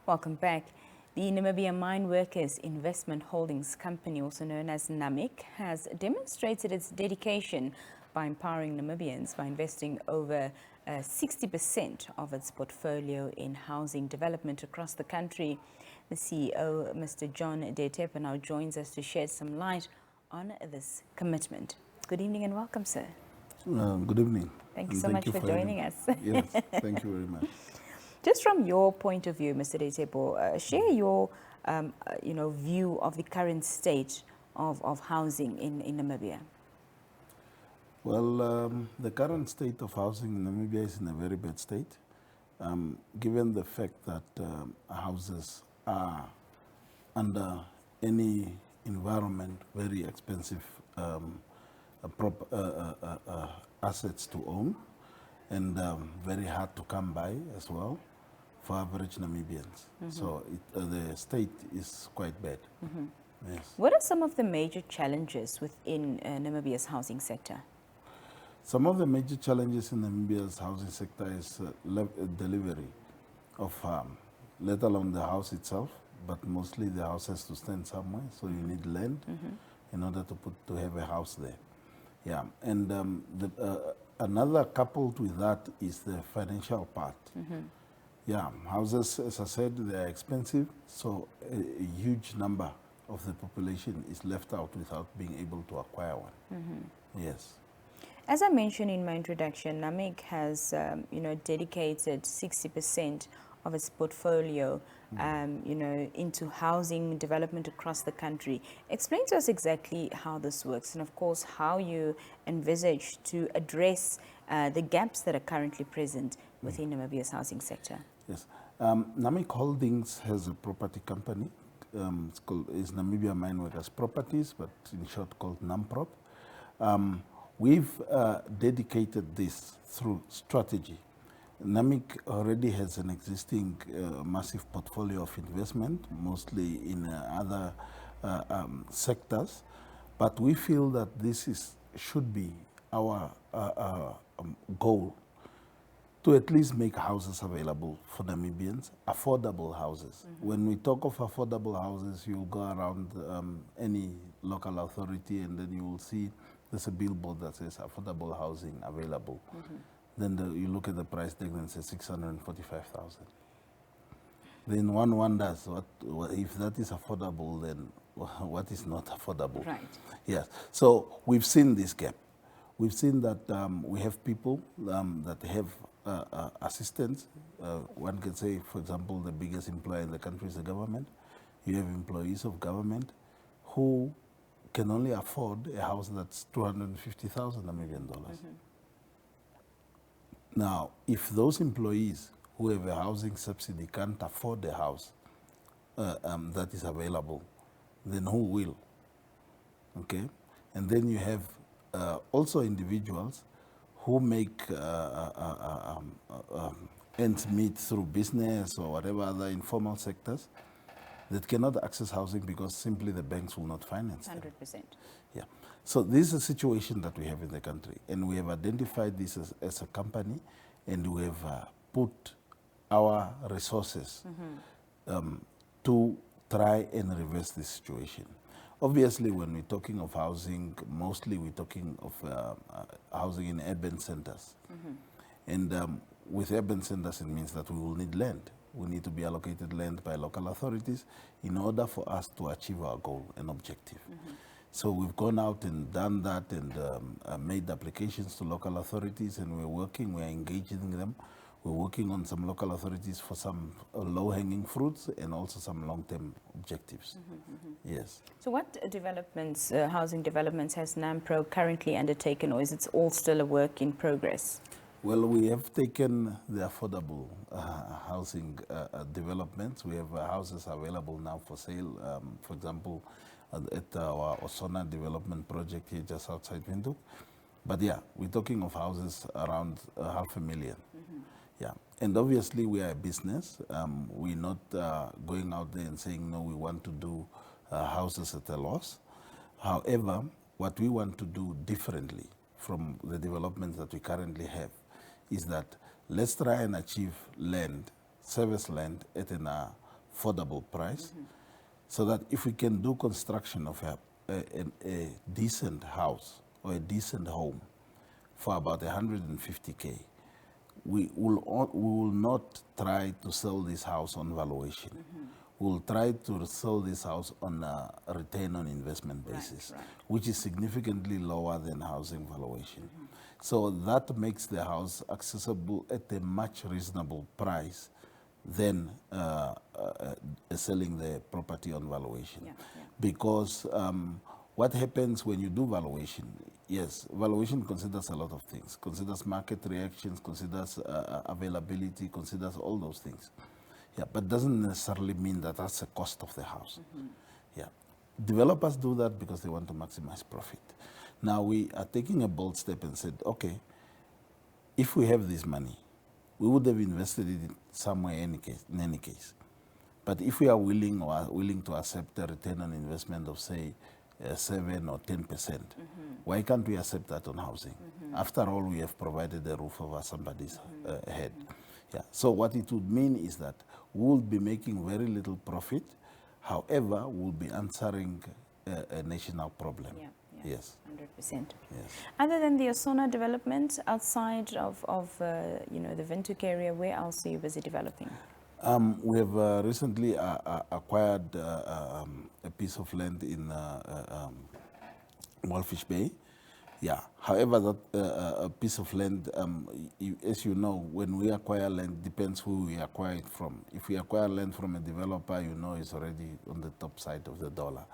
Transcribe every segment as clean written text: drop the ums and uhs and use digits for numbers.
Welcome back. The Namibia Mineworkers Investment Holdings Company, also known as NAMMIC, has demonstrated its dedication by empowering Namibians by investing over 60% of its portfolio in housing development across the country. The CEO, Mr. John Ndeutepo, now joins us to shed some light on this commitment. Good evening and welcome, sir. Good evening. Thank you so much for joining us. Yes, thank you very much. Just from your point of view, Mr. Ndeutepo, share your view of the current state of housing in Namibia. Well, the current state of housing in Namibia is in a very bad state, given the fact that houses are under any environment very expensive assets to own and very hard to come by as well for average Namibians. So the state is quite bad. Yes. What are some of the major challenges within Namibia's housing sector? Some of the major challenges in Namibia's housing sector is delivery of, let alone the house itself, but mostly the house has to stand somewhere, so you need land in order to have a house there. Yeah, and another coupled with that is the financial part. Yeah, houses, as I said, they are expensive, so a huge number of the population is left out without being able to acquire one. Yes. As I mentioned in my introduction, NAMMIC has, dedicated 60% of its portfolio, into housing development across the country. Explain to us exactly how this works and, of course, how you envisage to address the gaps that are currently present within Namibia's housing sector. Yes. NAMMIC Holdings has a property company. It's Namibia Mineworkers Properties, but in short called NAMPROP. We've dedicated this through strategy. NAMMIC already has an existing massive portfolio of investment, mostly in other sectors, but we feel that this should be our goal to at least make houses available for Namibians, affordable houses. When we talk of affordable houses, you'll go around any local authority and then you will see there's a billboard that says affordable housing available. Then you look at the price tag and it says 645,000. Then one wonders, what if that is affordable, then what is not affordable? Right. Yes. So we've seen this gap. We've seen that we have people that have assistants. One can say, for example, the biggest employer in the country is the government. You have employees of government who can only afford a house that's 250,000 Namibian dollars. Now, if those employees who have a housing subsidy can't afford a house that is available, then who will? Okay? And then you have also individuals who make ends meet through business or whatever other informal sectors that cannot access housing because simply the banks will not finance them. 100%. Yeah. So this is a situation that we have in the country, and we have identified this as a company, and we have put our resources to try and reverse this situation. Obviously, when we're talking of housing, mostly we're talking of housing in urban centers. And with urban centers, it means that we will need land. We need to be allocated land by local authorities in order for us to achieve our goal and objective. So we've gone out and done that and made applications to local authorities, and we're engaging them. We're working on some local authorities for some low-hanging fruits and also some long-term objectives. Yes. So what developments, housing developments has NAMPRO currently undertaken, or is it all still a work in progress? Well, we have taken the affordable housing developments. We have houses available now for sale, for example, at our Osona development project here just outside Windhoek. But yeah, we're talking of houses around 500,000. Yeah, and obviously we are a business. We're not going out there and saying, no, we want to do houses at a loss. However, what we want to do differently from the developments that we currently have is that let's try and achieve land, service land at an affordable price, so that if we can do construction of a decent house or a decent home for about 150K, we will not try to sell this house on valuation. We'll try to sell this house on a return on investment basis, which is significantly lower than housing valuation. So that makes the house accessible at a much reasonable price than selling the property on valuation. Because what happens when you do valuation? Yes, valuation considers a lot of things. Considers market reactions, considers availability, considers all those things. Yeah, but doesn't necessarily mean that that's the cost of the house. Yeah, developers do that because they want to maximize profit. Now we are taking a bold step and said, okay, if we have this money, we would have invested it somewhere in any case. But if we are willing to accept a return on investment of, say, 7 or 10%, why can't we accept that on housing? After all, we have provided a roof over somebody's head. Yeah. So what it would mean is that we'll be making very little profit. However, we'll be answering a national problem. Yes. 100%. Yes. Other than the Osona development, outside of the Windhoek area, where else are you busy developing? We have recently acquired a piece of land in Walfish Bay. Yeah. However, that a piece of land, as you know, when we acquire land, depends who we acquire it from. If we acquire land from a developer, you know it's already on the top side of the dollar.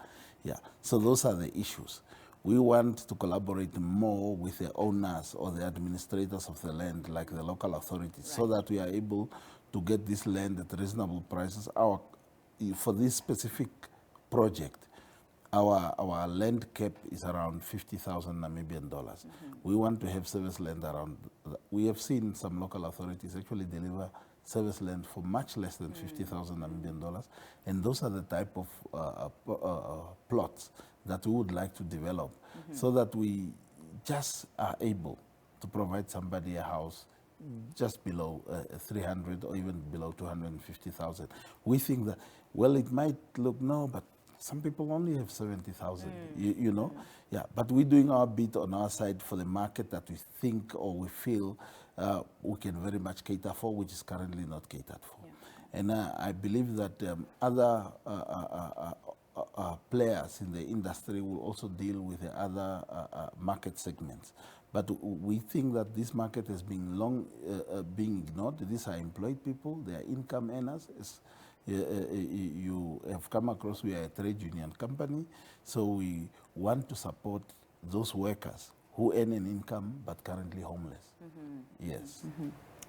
Yeah. So those are the issues. We want to collaborate more with the owners or the administrators of the land, like the local authorities, so that we are able to get this land at reasonable prices. For this specific project, our land cap is around 50,000 Namibian dollars. We want to have service land around. We have seen some local authorities actually deliver service land for much less than 50,000 Namibian dollars, and those are the type of plots that we would like to develop, so that we just are able to provide somebody a house just below 300 or even below 250,000. We think that, well, it might look, no, but some people only have 70,000, you know? Yeah, but we're doing our bit on our side for the market that we think or we feel we can very much cater for, which is currently not catered for. And I believe that other players in the industry will also deal with the other market segments. But we think that this market has been long being ignored. These are employed people, they are income earners. You have come across, we are a trade union company, so we want to support those workers who earn an income but currently homeless. Yes.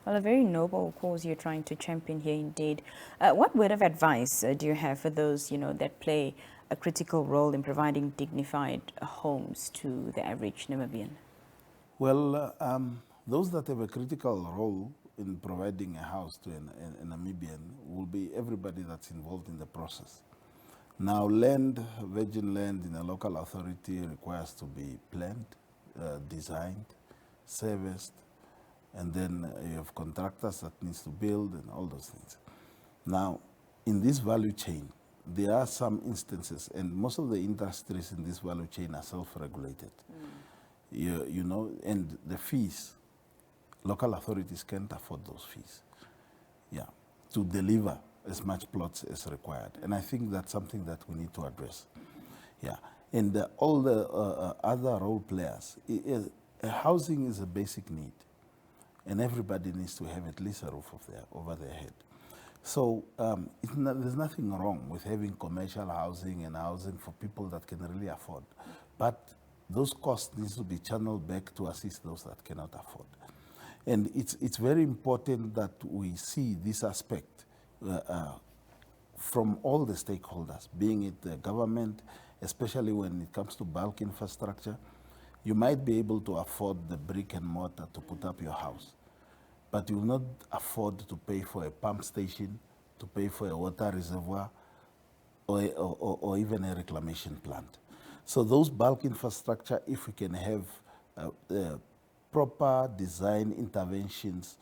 Well, a very noble cause you're trying to champion here indeed. What word of advice do you have for those, that play a critical role in providing dignified homes to the average Namibian? Well, those that have a critical role in providing a house to a Namibian will be everybody that's involved in the process. Now, virgin land in a local authority requires to be planned, designed, serviced, and then you have contractors that needs to build and all those things. Now, in this value chain, there are some instances, and most of the industries in this value chain are self-regulated. And the fees, local authorities can't afford those fees, to deliver as much plots as required. And I think that's something that we need to address. And all the other role players, housing is a basic need, and everybody needs to have at least a roof over their head. So there's nothing wrong with having commercial housing and housing for people that can really afford. But those costs need to be channeled back to assist those that cannot afford. And it's very important that we see this aspect from all the stakeholders, being it the government, especially when it comes to bulk infrastructure. You might be able to afford the brick and mortar to put up your house, but you will not afford to pay for a pump station, to pay for a water reservoir, or even a reclamation plant. So those bulk infrastructure, if we can have proper design interventions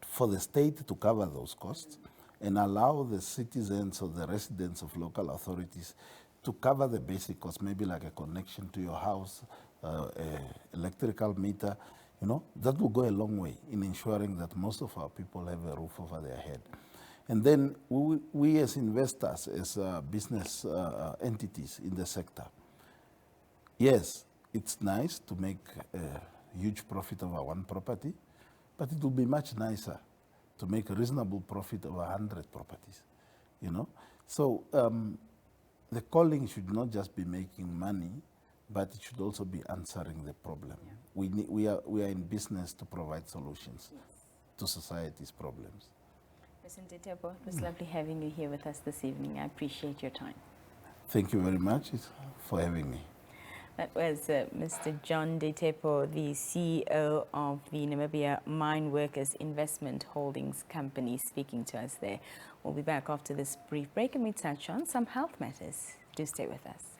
for the state to cover those costs, and allow the citizens or the residents of local authorities to cover the basic costs, maybe like a connection to your house, electrical meter, you know, that will go a long way in ensuring that most of our people have a roof over their head. And then we as investors, as business entities in the sector, yes, it's nice to make a huge profit over one property, but it would be much nicer to make a reasonable profit over 100 properties, you know? So the calling should not just be making money, but it should also be answering the problem. Yeah. We are in business to provide solutions to society's problems. Mr. Ndeutepo, it was lovely having you here with us this evening. I appreciate your time. Thank you very much for having me. That was Mr. John Ndeutepo, the CEO of the Namibia Mineworkers Investment Holdings Company, speaking to us there. We'll be back after this brief break and we touch on some health matters. Do stay with us.